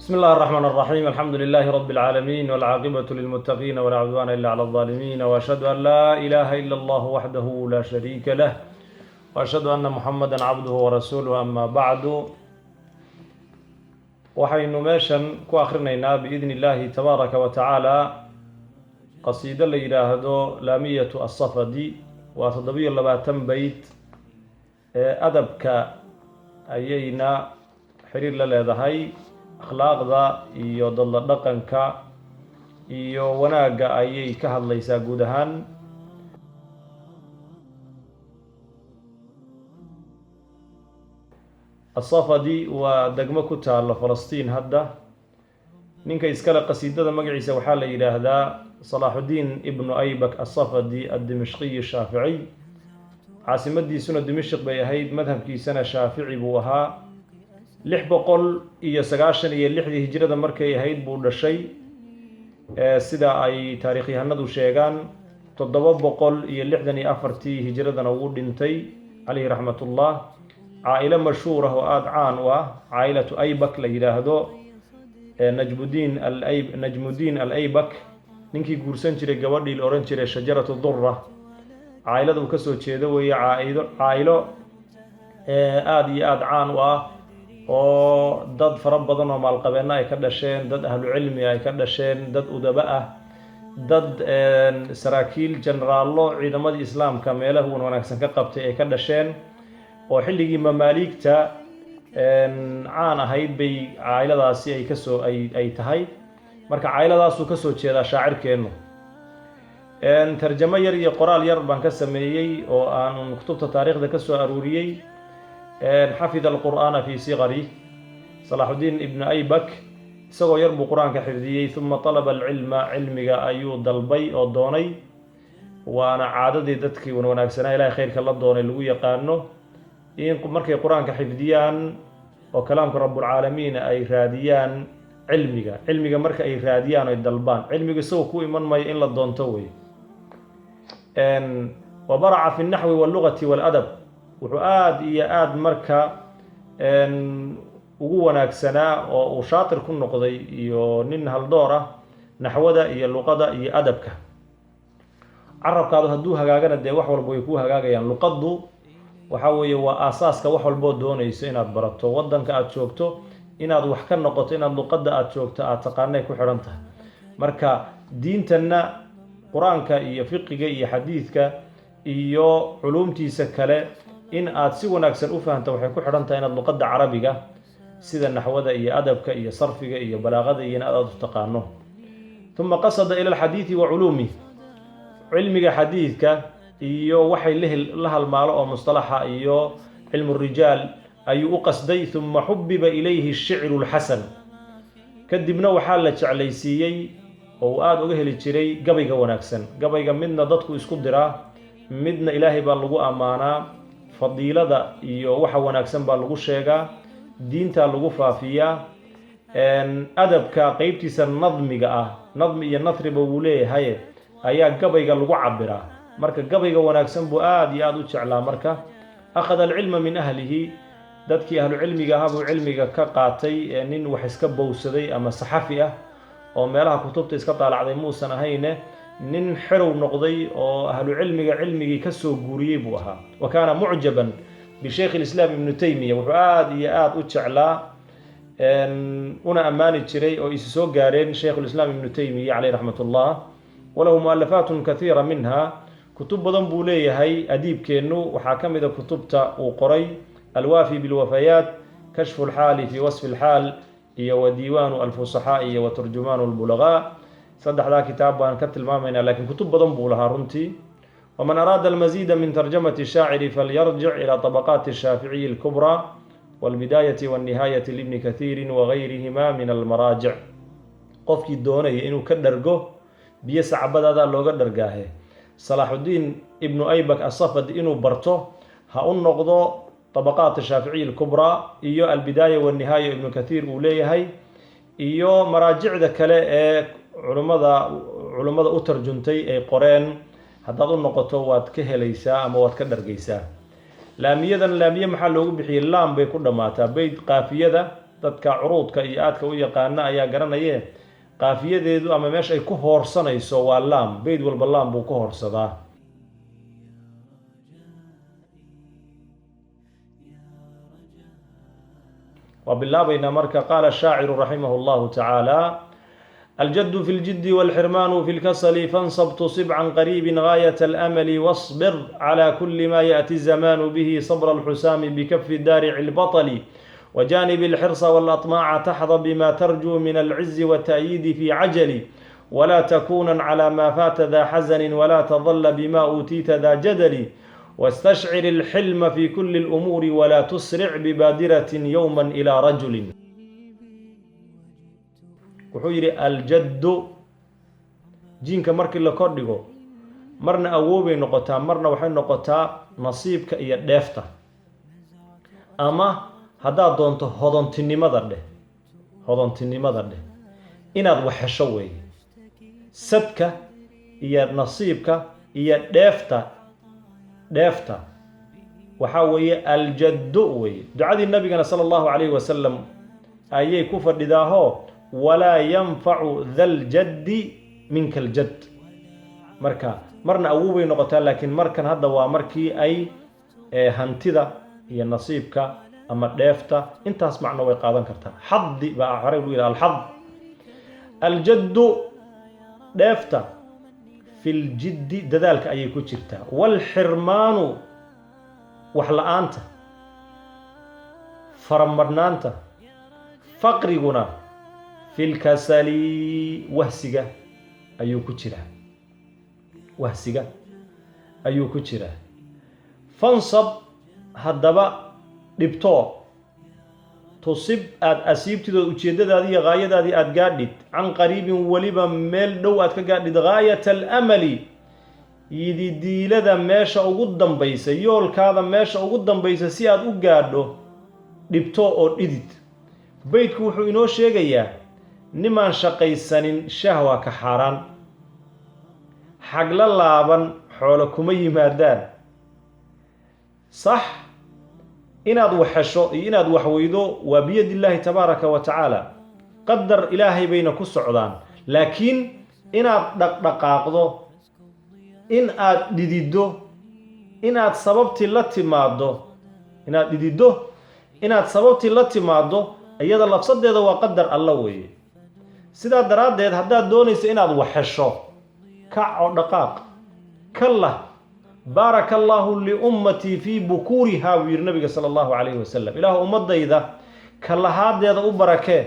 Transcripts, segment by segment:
بسم الله الرحمن الرحيم الحمد لله رب العالمين والعاقبة للمتقين ولا عدوان إلا على الظالمين وأشهد أن لا إله إلا الله وحده لا شريك له وأشهد أن محمدا عبده ورسوله أما بعد waxaynu meeshan ku akhrinaynaa biidni illaahi tabaaraka wa tacaala qasiido la yidhaahdo laamiyatu asafadi waa 27 beyt adabka ayayna xiriir la leedahay akhlaaqda iyo dadla dhaqanka iyo wanaagga ayay ka hadlaysaa guud ahaan الصفدي ودقمة كتال فلسطين هدا نينك إسكال قصيدة مقعيسة وحالة إلى هذا صلاح الدين ابن أيبك الصفدي الدمشقي الشافعي عاصمة دي سنة دمشق بيهيد مذهب كي سنة شافعي بوها لح بقول إيا سقاشن إيا اللح دي هجرة مركي يهيد بول الشي سيدا أي تاريخي هندو شيغان تضبط بقول إيا اللح دني أفرتي هجرة نوود انتي عليه رحمة الله عائلة مشهورة وآد عان وعائلة أيبك ليلاهدو نجم الدين الأيبك نينكي قرسان جري قوادي الأوران جري شجرة الضرة عائلة دو كسو تشيدو وهي عائلة آد عان وداد فربضان ومع القبينة يكدشين داد أهل علم يكدشين داد أدباء داد سراكيل جنرالو عيدما الإسلام كاميله ونكسن كقبتي يكدشين oo xilligii mamaaligta caan ahayd bay caa'iladaasi ay kasoo ay tahay marka caa'iladaas uu kasoo jeedaa shaacirkeenu tarjamo yar iyo qoraal yar baan ka sameeyay oo aan kutubta taariikhda ka soo aruuriyay xafida alqur'aana fi sighari salahuddin ibn aybak isagoo yar buu quraanka xifdiyay thumma talaba alilma ilmiga ayuu dalbay oo doonay waana caadadii dadkii wanaagsanaa ilaahay khayrka la doonay lagu yaqaano in markay quraanka xifdiyaan oo kalaamka rabbul caalamiin ay raadiyaan cilmiga marka ay raadiyaan ay dalbaan cilmiga soo ku iman maayo in la doonto way wa bara'a fi an-nahwi wal lughati wal adab wuxuu aad iyo aad marka ugu wanaagsanaa oo uu shaatir ku noqday iyo nin haldoor ah naxwada iyo luqada iyo adabka carabkaadu hadduu hagaagana dee wax walba way ku hagaagayaan luqadu waxa weeye waa aasaaska wax walba doonayso inaad barato wadanka aad joogto inaad wax ka noqoto inaad luqadda aad joogto aad taqaanay ku xiran tahay marka diintana quraanka iyo fiqiga iyo xadiidka iyo culumtiisa kale in aad si wanaagsan u fahanto waxay ku xiran tahay inaad luqadda carabiga sida naxwada iyo adabka iyo sarfiga iyo balaaqada iyo inaad u taqaano thumma qasada ila alhadithi wa ulumi cilmiga xadiidka iyo waxay la halmaalo oo mustalaxa iyo cilmu rijaal ayuu u qasday thumma hubbiba ilayhi ash-shi'ru al-hasan kadibna waxa la jeclaysiiyay oo aad uga heli jiray gabayga wanaagsan gabayga midna dadku isku diraa midna ilaahay baa lagu amaanaa fadiilada iyo waxa wanaagsan baa lagu sheegaa diinta lagu faafiyaa adabka qaybtiisa nadmiga ah nadmi iyo nasriba uu leeyahay ayaa gabayga lagu cabiraa marka gabayga wanaagsan buu aad iyo aad u jeclaa marka akhada al-ilma min ahlihi dadkii ahlu cilmiga ahaa buu cilmiga ka qaatay nin wax iska bowsaday ama saxafi ah oo meelaha kutubta iska taalacday muusan ahayne nin xirow noqday oo ahlu cilmiga cilmigii ka soo guuriyay buu ahaa wa kana mu'jaban bi sheekh al-islam ibn taymiyyah wuxuu aad iyo aad u jeclaa una amaani jiray oo isu soo gaareen sheekh al-islam ibn taymiyyah alayhi rahmatullah وله مؤلفات كثيرة منها كتب بدن بوليه أديب كينو وحاكمة كتبتا وقري الوافي بالوفيات كشف الحال في وصف الحال وديوان الفصحاء وترجمان البلغاء صدح ذا كتاب وان كتل مامنا لكن كتب بدن بولها رنتي ومن أراد المزيد من ترجمة الشاعر فليرجع إلى طبقات الشافعي الكبرى والبداية والنهاية لابن كثير وغيرهما من المراجع قفك الدوني إنو كدرقه biyo sacbadada looga dhargaahe salahuddin ibn aybak as-safad inuu barto ha u noqdo tabaqaat ash-shafi'i al-kubra iyo al-bidaya wa an-nihaya ibn kathir uu leeyahay iyo maraajicda kale ee culimada u tarjuntay ay qoreen haddaad u noqoto waad ka helaysaa ama waad ka dhargaysaa laamiyadan laamiye maxaa loogu bixiyay laam bay ku dhamaataa bayd qaafiyada dadka curuudka iyo aadka u yaqaana ayaa garanayee qaafiyadeedu ama meesha ay ku hoorsanayso waa laam, beyd walba laam buu ku hoorsadaa. وبالله مركا قال الشاعر رحمه الله تعالى: الجد في الجد والحرمان في الكسل، فانصب تصب عن قريب غاية الأمل، واصبر على كل ما يأتي الزمان به صبر الحسام بكف الدارع البطل، وجانب الحرص والأطماع تحظى بما ترجو من العز والتأييد في عجل، ولا تكونا على ما فات ذا حزن، ولا تظل بما أوتيت ذا جدل، واستشعر الحلم في كل الأمور، ولا تسرع ببادرة يوما إلى رجل. وحيري الجد جينك مركي لكورديغو مرنا أووبي نقطة، مرنا وحين نقطة نصيبك إيا دافتا. أما هذا دونتو هضنتني مدر ده، هضنتني مدر ده إناد وحشوي سدك إيا نصيبك إيا دافتا وحاوي الجد وي دعاء النبي صلى الله عليه وسلم أي كفر لذاهو: ولا ينفع ذا الجد منك الجد. مرنا أووبي نقطة، لكن مركن هذا ومركي أي هنتذا هي نصيبك أما دافتا انت اسمعنا ويقاضن كرتا حظ بقى عربي إلى الحظ. الجد دافتا في الجد دذلك أي كتشرتا، والحرمان وحلا أنت فرمرنانتا فقرقنا في الكسل وهسجة أي كتشرا، وهسجة أي كتشرا. فانصب هدبا dhibto tusib aad asiibtido ujeedadaadii gaayadaadii aad gaadhid can qariibin waliba meel dhow aad ka gaadhid gaayat al-amali yididiilada meesha ugu dambaysa, yoolkaada meesha ugu dambaysa si aad u gaadho dhibto oo dhidid. beydku wuxuu inoo sheegayaa nimaan shaqaysanin shahwa ka xaaraan, xagla laaban xoolo kuma yimaadaan. صح inaad waxesho iyo inaad waxweydo waa biyadillahi tabaaraka wa tacaala, qadar ilaahay bayna ku socdaan. laakiin inaad dhaqdhaqaaqdo, in aad dhidido, inaad sababtii la timaado, inaad dhidido, inaad sababtii la timaado, iyada lafsadeeda waa qadar alla weeye. sidaa daraaddeed haddaad doonayso inaad waxesho, kac oo dhaqaaq. kalla بارك الله لأمتي في بكورها وير النبي صلى الله عليه وسلم. إله أمضي إذا كاللهاد يضع بركة،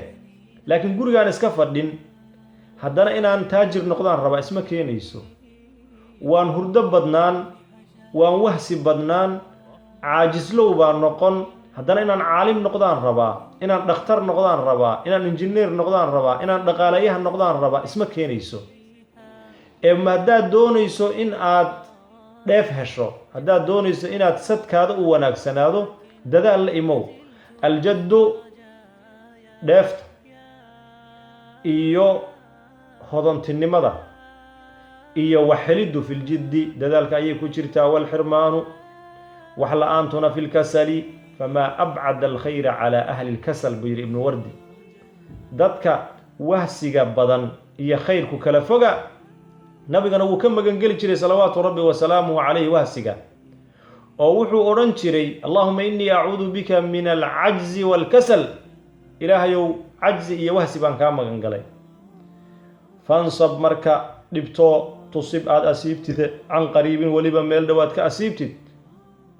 لكن قولي أنا اسكفر دين هدانا إنا أن تاجر نقدان ربا اسمك ينيسو، وان هردب بدنان، وان وهسي بدنان، عاجز لو بان نقن. هدانا إنا عالم نقدان ربا، إنا دختر نقدان ربا، إنا انجنير نقدان ربا، إنا دقاليها نقدان ربا اسمك ينيسو. إما دا دونيسو إن آد dheef hesho, haddaad doonayso inaad sadkaada u wanaagsanaado, dadaal la imow. aljaddu dheefta iyo hodantinimada iyo waxheliddu fi ljiddi dadaalka ayay ku jirtaa. walxirmaanu wax la-aantuna fi lkasali famaa abcada alkhayra calaa ahli lkasal buu yidhi ibnu wardi. dadka wahsiga badan iyo khayrku kala foga. nabigana wuu ka magangeli jiray salawaatu rabbi wasalaamuhu calayhi wahsiga, oo wuxuu odhan jiray: allahuma innii acuudu bika min alcajzi waalkasal. ilaahayow cajzi iyo wahsi baan kaa magan galay. fansab marka dhibto tusib aad asiibtid can qariibin weliba meel dhowaad ka asiibtid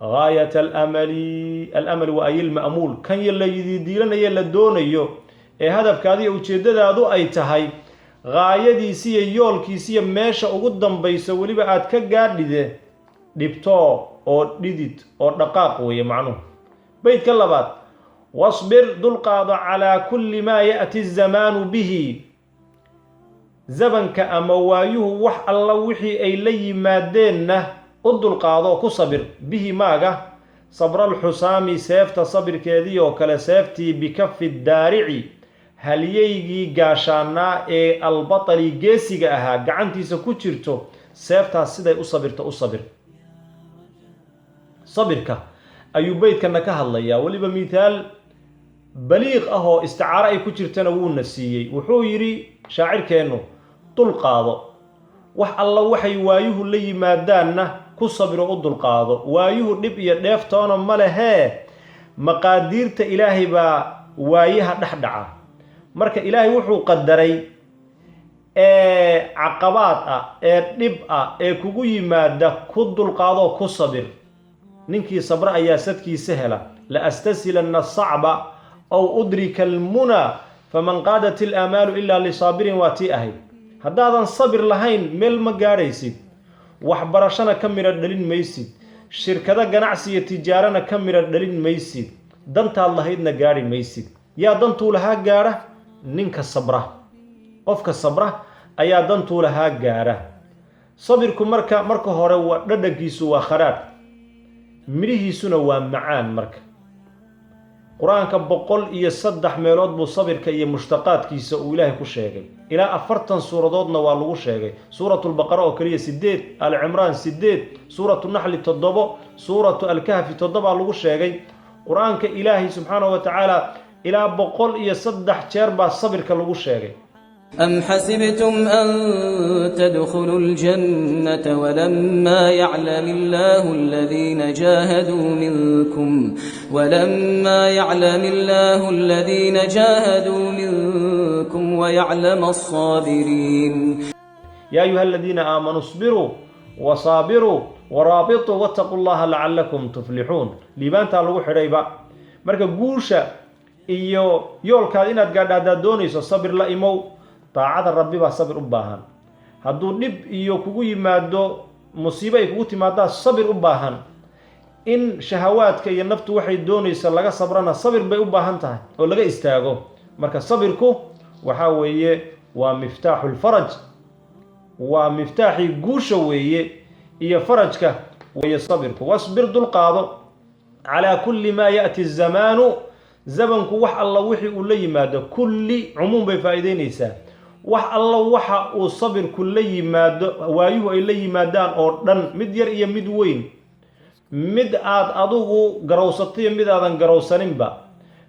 gaayat alamali. alamali waa ayil ma'muul, kan la yidiilanaya la doonayo ee hadafkaadiiyo ujeeddadaadu ay tahay gaayadiisiiyo yoolkiisiiyo meesha ugu dambayso weliba aad ka gaadhide dhibto oo dhidid oo dhaqaaq weeye macnuhu. beydka labaad: wasbir dulqaado calaa kulli maa ya'ti zamaanu bihi. zabanka ama waayuhu wax alla wixii ay la yimaadeenna u dulqaado ku sabir. bihi maaga sabralxusaami, seefta sabirkeedii oo kale seeftii bikafi daarici, halyaygii gaashaanaa ee albatali geesiga ahaa gacantiisa ku jirto, seeftaas siday u sabirto u sabir. sabirka ayuu beydkana ka hadlayaa. weliba mithaal baliiq ah oo isticaaro ay ku jirtana wuuna siiyey. wuxuu yidhi shaacirkeennu dulqaado wax alla waxay waayuhu la yimaadaanna ku sabiro u dulqaado. waayuhu dhib iyo dheeftoona ma lehee maqaadiirta ilaahay baa waayaha dhexdhaca. marka ilaahay wuxuu qadaray caqabaad ah ee dhib ah ee kugu yimaada ku dulqaadoo ku sabir. ninkii sabra ayaa sadkiisa hela. la astasilanna sacba aw udrika almunaa faman qaadat ilaamaalu ilaa lisaabirin waa tii ahayd. haddaadan sabir lahayn meel ma gaadhaysid. waxbarashana ka midha dhalin maysid. shirkado ganacsi iyo tijaarana ka midha dhalin maysid. dantaad lahaydna gaadhi maysid. yaa dantuu lahaa gaadha? ninka sabra. qofka sabra ayaa dantuu lahaa gaadha. sabirku marka hore waa dhadhankiisu waa kharaadh, midhihiisuna waa macaan. marka qur-aanka 103 meelood buu sabirka iyo mushtaqaadkiisa uu ilaahay ku sheegay. ilaa 40 suuradoodna waa lagu sheegay. suuratu lbaqara oo keliya 8, alcimraan 8, suuratu naxli 7, suuratu alkahfi 7 baa lagu sheegay. qur-aanka ilaahay subxaanahu wa tacaala ilaa 103 jeer baa sabirka lagu sheegay. أم حسبتم أن تدخلوا الجنة ولما يعلم الله الذين جاهدوا منكم ويعلم الصابرين. يا أيها الذين آمنوا اصبروا وصابروا ورابطوا واتقوا الله لعلكم تفلحون. liibaantaa lagu xidhay ba. marka guusha iyo yoolkaad inaad gaadhaadaad doonayso sabir la imow. daacada rabbi baa sabir u baahan. hadduu dhib iyo kugu yimaado musiibo ay kugu timaadaa sabir u baahan. in shahawaadka iyo naftu waxay doonayso laga sabrana sabir bay u baahan tahay oo laga istaago. marka sabirku waxaa weeye waa miftaaxu lfaraj, waa miftaaxii guusha weeye iyo farajka weeye sabirku. wasbir dulqaado calaa kulli maa ya'ti zamaanu. zamanku wax alla wixii uu la yimaado, kulli cumuum bay faa'iideynaysaa. wax alla waxa uu sabirku la yimaado, waayuhu ay la yimaadaan oo dhan, mid yar iyo mid weyn, mid aad adugu garowsatay mid aadan garowsaninba,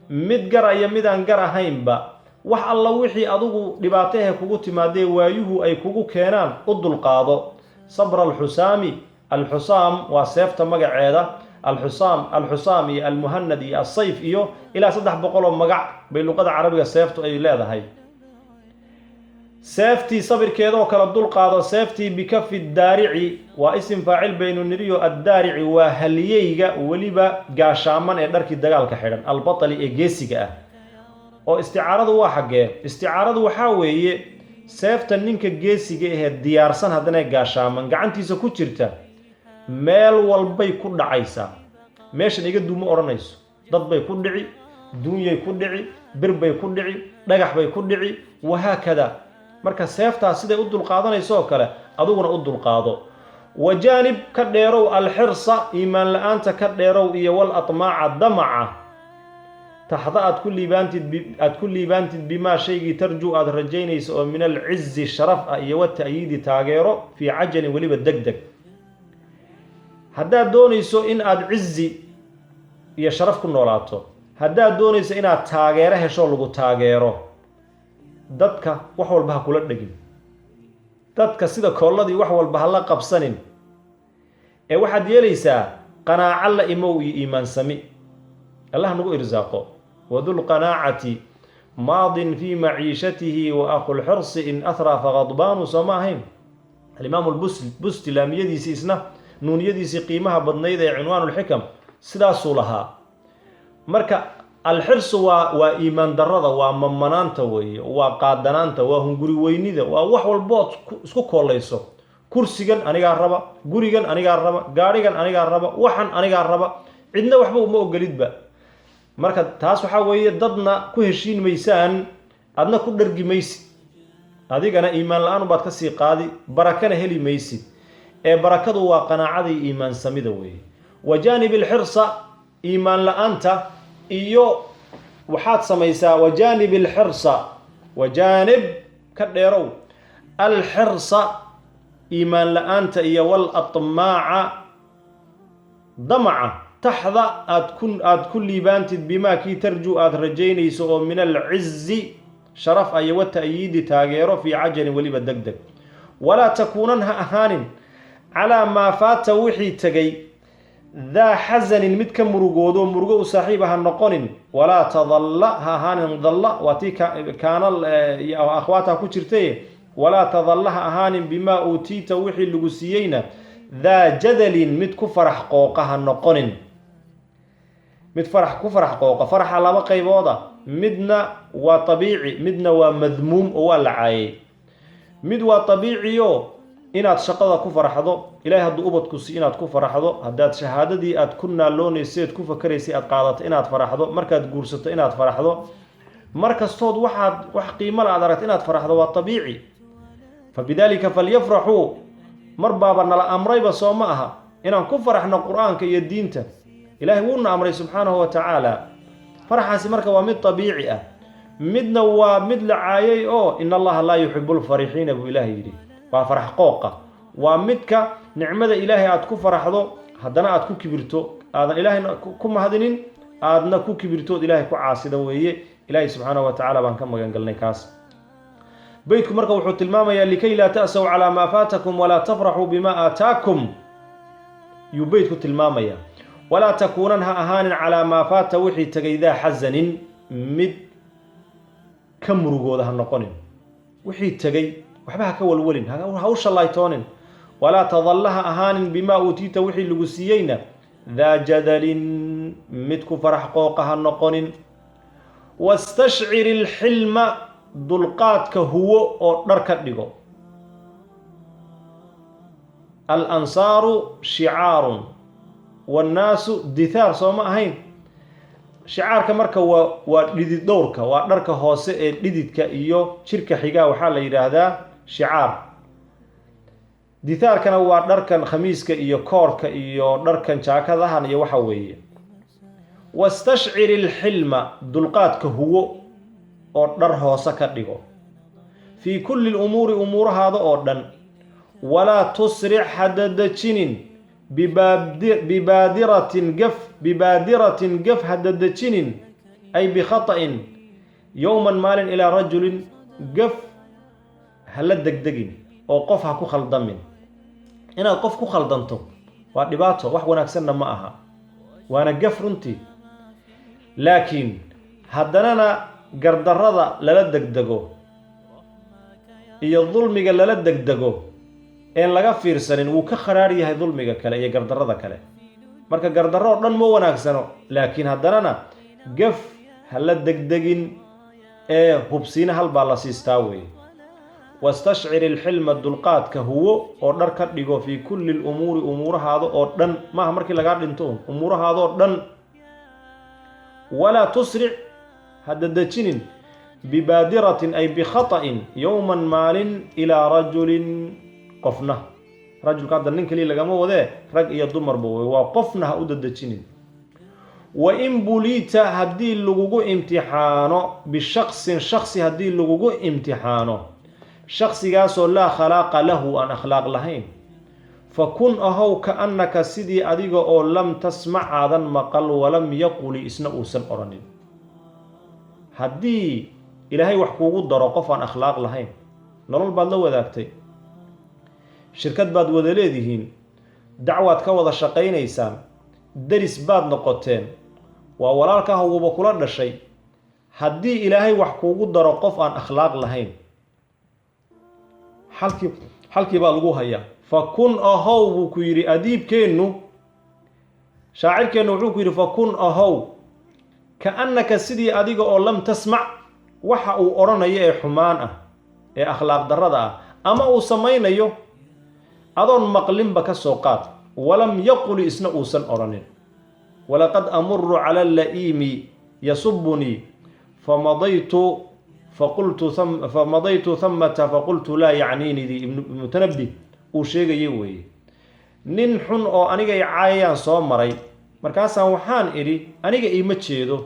mid gar iyo mid aan gar ahaynba, wax alla wixii adugu dhibaataha kugu timaadee waayuhu ay kugu keenaan u dulqaado. sabra alxusaami. alxusaam waa seefta magaceeda. alxusaam iyo almuhanad iyo asayf iyo ilaa 300 oo magac bay luqada carabiga seeftu ay leedahay. seeftii sabirkeeda oo kala dulqaado. seeftii bikafi daarici waa isim faacil baynu niriyo. addaarici waa haliyeyga weliba gaashaaman ee dharkii dagaalka xidhan, albatali ee geesiga ah. oo isticaaradu waa xaggee? isticaaradu waxaa weeye seefta ninka geesiga ahee diyaarsan haddana gaashaaman gacantiisa ku jirta meel walbay ku dhacaysaa. meeshan iga duuma odhanayso. dad bay ku dhici, duunyay ku dhici, bir bay ku dhici, dhagax bay ku dhici, wahaakada. marka seeftaas siday u dulqaadanayso oo kale aduguna u dulqaado. wajaanib ka dheerow alxirsa iimaan la-aanta ka dheerow iyo wal atmaaca damaca. taxda aad ku liibaantid bimaa shaygii tarjuu aad rajaynayso oo min alcizi sharaf ah iyo wata'yiidi taageero fii cajalin weliba deg deg. haddaad doonayso in aad cizi iyo sharaf ku noolaato, haddaad doonayso inaad taageero hesho lagu taageero, dadka wax walba ha kula dhegin. dadka sida koolladii wax walba ha la qabsanin. ee waxaad yeelaysaa qanaaco la imow iyo iimaansami. allah nagu irsaaqo. wadulqanaacati maadin fii maciishatihi wa aqulxirsi in ahraa faqadbaanu. soo ma ahayn alimaamu lbusti laamiyadiisii isna nuuniyadiisii qiimaha badnayd ee cinwaanulxikam sidaasuu lahaa. marka alxirsu waa iimaan darrada, waa mamanaanta weeye, waa qaadanaanta, waa hunguri weynida, waa wax walbood isku koolayso. kursigan anigaa raba, gurigan anigaa raba, gaadhigan anigaa raba, waxan anigaa raba, cidna waxba uma ogolidba. marka taas waxaa weeye dadna ku heshiin maysaan, adna ku dhargi maysid, adigana iimaan la-aan baad ka sii qaadi, barakana heli maysid. ee barakadu waa qanaacadii iimaan samida weeye. wajaanib alxirsa iimaan la-aanta iyo waxaad samaysaa wajaanib alxirsa. wajaanib ka dheerow alxirsa iimaan la-aanta iyo wal atmaaca damaca taxda aad ku liibaantid bimaa kii tarjuu aad rajaynayso oo min alcizi sharaf iyo wata'yiidi taageero fii cajalin weliba deg deg walaa takuunan ha ahaanin calaa maa faata wixii tegay daa xasanin mid ka murugoodo murugo u saaxiib ha noqonin walaa tadalla ha ahaanin dalla waa tii kaana akhwaata ku jirtay walaa tadalla ha ahaanin bimaa uutiita wixii lagu siiyeyna daa jadalin mid ku farax qooqa ha noqonin mid ku farax qooqa faraxa laba qaybooda midna waa tabiici midna waa madmuum oo waa la caayay mid waa tabiiciyo inaad shaqada ku faraxdo ilaahay hadduu ubadku si inaad ku faraxdo haddaad shahaadadii aad ku naaloonaysay ku fakaraysay aad qaadato inaad faraxdo markaad guursato inaad faraxdo markastood wax qiimo la aad aragto inaad faraxdo waa tabiici fabidaalika falyafraxuu mar baaba nala amrayba soo ma aha inaan ku faraxno qur-aanka iyo diinta ilaahay wuuna amray subxaanahu wa tacaala faraxaasi marka waa mid tabiici ah midna waa mid la caayay oo in allaha laa yuxibu lfarixiina buu ilaahay yidhi waa farax qooqa waa midka nicmada ilaahay aad ku faraxdo haddana aad ku kibirto aadan ilaahayna ku mahadinin aadna ku kibirtood ilaahay ku caasida weeye ilaahay subxaanahu wa tacaala baan ka magangalnay kaas beydku marka wuxuu tilmaamayaa likay laa ta'saw calaa maa faatakum walaa tafraxuu bimaa aataakum yuu beydku tilmaamaya walaa takuunan ha ahaanin calaa maa faata wixii tegay daa xasanin mid ka murugooda ha noqonin wixii tegay waxba ha ka walwalin ha u shallaytoonin walaa tadalla ha ahaanin bimaa uutiita wixii lagu siiyeyna daa jadalin mid ku farax qooqa ha noqonin wastashcir ilxilma dulqaadka huwo oo dhar ka dhigo alansaaru shicaarun wannaasu dithaar soo ma ahayn shicaarka marka waa dhidid dhowrka waa dharka hoose ee dhididka iyo jirka xigaa waxaa la yidhaahdaa shicaar dithaarkana waa dharkan khamiiska iyo koorka iyo dharkan jaakadahan iyo waxa weeye wastashcir ilxilma dulqaadka huwo oo dhar hoose ka dhigo fii kulli lumuuri umuurahaada oo dhan walaa tusric hadadejinin bibaadiratin gaf hadadejinin ay bikhata'in yowman maalin ilaa rajulin gaf hala degdegin oo qof ha ku khaldamin inaad qof ku khaldanto waa dhibaato wax wanaagsanna ma aha waana gaf runtii laakiin haddanana gardarrada lala degdego iyo dulmiga lala degdego een laga fiirsanin wuu ka kharaar yahay dulmiga kale iyo gardarrada kale marka gardarro oo dhan ma wanaagsano laakiin haddanana gaf ha la degdegin ee hubsiina halbaa la siistaa weeye wastashcir ilxilma dulqaadka huwo oo dhar ka dhigo fii kulli lumuuri umuurahaada oo dhan maaha markii lagaa dhinto umuurahaadaoo dhan walaa tusric hadadejinin bibaadiratin ay bikhata'in yowman maalin ilaa rajulin qofna rajulka hadda nin keliya lagama wadee rag iyo dumarba wey waa qofna ha u dadejinin wa in buliita haddii lagugu imtixaano bishaksin shaksi haddii lagugu imtixaano shaksigaasoo laa khalaaqa lahu aan akhlaaq lahayn fakun ahow kaannaka sidii adiga oo lam tasmac aadan maqal walam yaquli isna uusan odhanin haddii ilaahay wax kuugu daro qof aan akhlaaq lahayn nolol baad la wadaagtay shirkad baad wada leedihiin dacwaad ka wada shaqaynaysaan deris baad noqoteen waa walaalka hawguba kula dhashay haddii ilaahay wax kuugu daro qof aan akhlaaq lahayn xalkii baa lagu hayaa fakun ahow buu ku yidhi adiibkeennu shaacirkeennu wuxuu ku yidhi fakun ahow kaannaka sidii adiga oo lam tasmac waxa uu odhanayo ee xumaan ah ee akhlaaq darrada ah ama uu samaynayo adoon maqlinba ka soo qaad walam yaquli isna uusan odhanin walaqad amuru cala alla'iimi yasubunii famadaytu thamata faqultu laa yacniinidii ibnutanabbi uu sheegaya weeye nin xun oo aniga i caayayaan soo maray markaasaan waxaan idhi aniga iima jeedo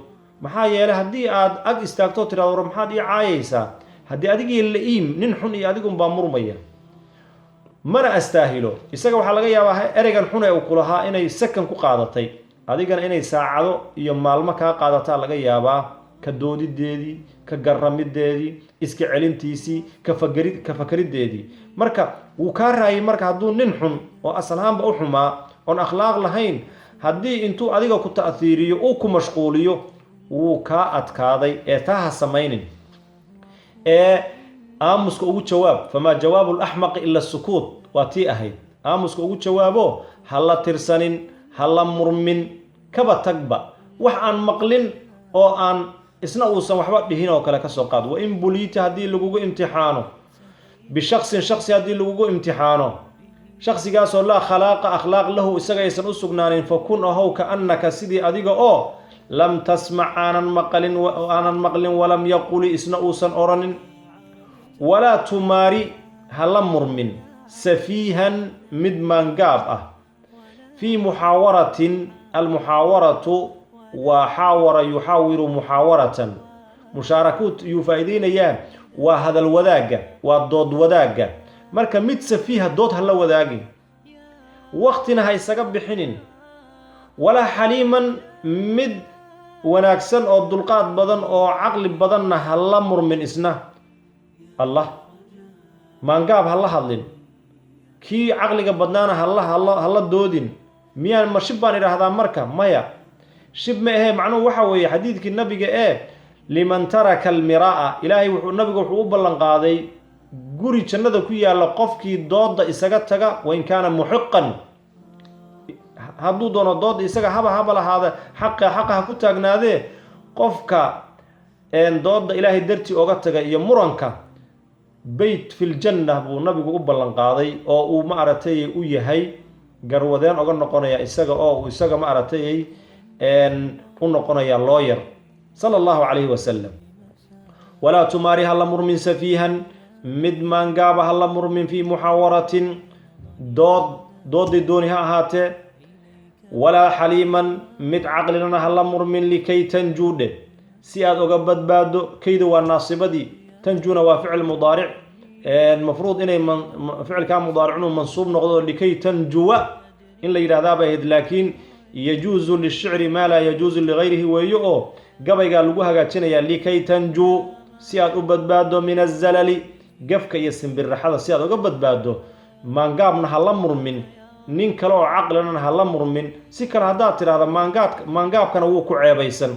maxaa yeelay haddii aad ag istaagto tiraado war maxaad ii caayaysaa haddii adigii la-iim nin xun iyo adigunbaa murmaya mana astaahilo isaga waxaa laga yaabaa ereygan xun ee uu ku lahaa inay sakan ku qaadatay adigana inay saacado iyo maalmo kaa qaadataa laga yaabaa ka doodideedii, ka garamideedii, iska celintiisii, ka fakarideedii. marka wuu kaa raayay marka hadduu nin xun oo aslahaanba u xumaa oon akhlaaq lahayn haddii intuu adiga ku ta'hiiriyo uu ku mashquuliyo wuu kaa adkaaday ee taa ha samaynin ee aamuska ugu jawaab. famaa jawaabu laxmaqi ila sukuut waa tii ahayd. aamuska ugu jawaabo ha la tirsanin, ha la murmin, kaba tagba wax aan maqlin oo aan isna uusan waxba dhihin oo kale ka soo qaad. wa in buliita haddii lagugu imtixaano bishaksin shaksi haddii lagugu imtixaano shaksigaasoo laa khalaaqa akhlaaq lahu isaga aysan u sugnaanin fakun ahow kaannaka sidii adiga oo lam tasmac aanan maqlin walam yaquli isna uusan oranin. walaa tumaari ha la murmin safiihan mid maangaab ah fii muxaawaratin. almuxaawaratu waa xaawara yuxaawiru muxaawaratan. mushaarakuut yuu faa'iideynayaa waa hadal wadaagga, waa dood wadaagga. marka mid safiiha dood ha la wadaagin, waqtina ha isaga bixinin. walaa xaliiman mid wanaagsan oo dulqaad badan oo caqli badanna ha la murmin isna. allah maangaab ha la hadlin, kii caqliga badnaana ha la doodin. miyaan ma shib baan idhaahdaa marka? maya, shib ma ahee. macnuhu waxa weeye xadiidkii nabiga ee liman taraka almiraa'a, ilaahay nabiga wuxuu u ballan qaaday guri jannada ku yaalla qofkii dooda isaga taga, wain kaana muxiqan, hadduu doono dooda isaga haba lahaada xaqa ha ku taagnaadee, qofka dooda ilaahay dartii oga taga iyo muranka beyt filjanna buu nabigu u ballan qaaday oo uu maaragtay u yahay garwadeen oga noqonaya isaga oo uu isaga maaragtay u noqonaya looyar sala allahu calayhi wasalam. walaa tumaari ha la murmin safiihan mid maangaaba ha la murmin fii muxaawaratin doodday dooni ha ahaatee. walaa xaliiman mid caqlilana ha la murmin likay tanjuudhe si aad oga badbaado. kayda waa naasibadii, tanjuuna waa ficil mudaaric mafruud inay ficilkaa mudaaric inuu mansuub noqdo likay tanjuwa in la yidhahdaaba ahayd, laakiin yajuusu lishicri maa laa yajuusu ligayrihi weeyo oo gabaygaa lagu hagaajinayaa likay tanjuu si aad u badbaado min azalali gafka iyo simbirraxada si aad uga badbaado. maangaabna ha la murmin, nin kale oo caqlilana ha la murmin. si kale haddaad tidhahda maangaabkana wuu ku ceebaysan,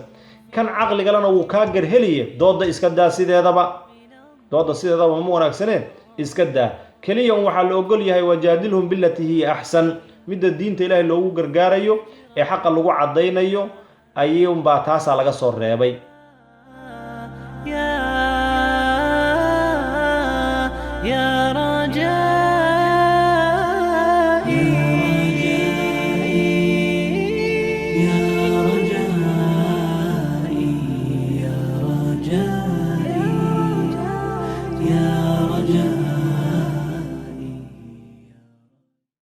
kan caqligalana wuu kaa garheliye. dooda iska daa sideedaba, dooda sideedaba ma wanaagsaneen, iska daa. keliya un waxaa la ogol yahay wajaadilhum bilatii hiya axsan, midda diinta ilaahay loogu gargaarayo ee xaqa lagu caddaynayo ayuunbaa taasaa laga soo reebay. يا رجاء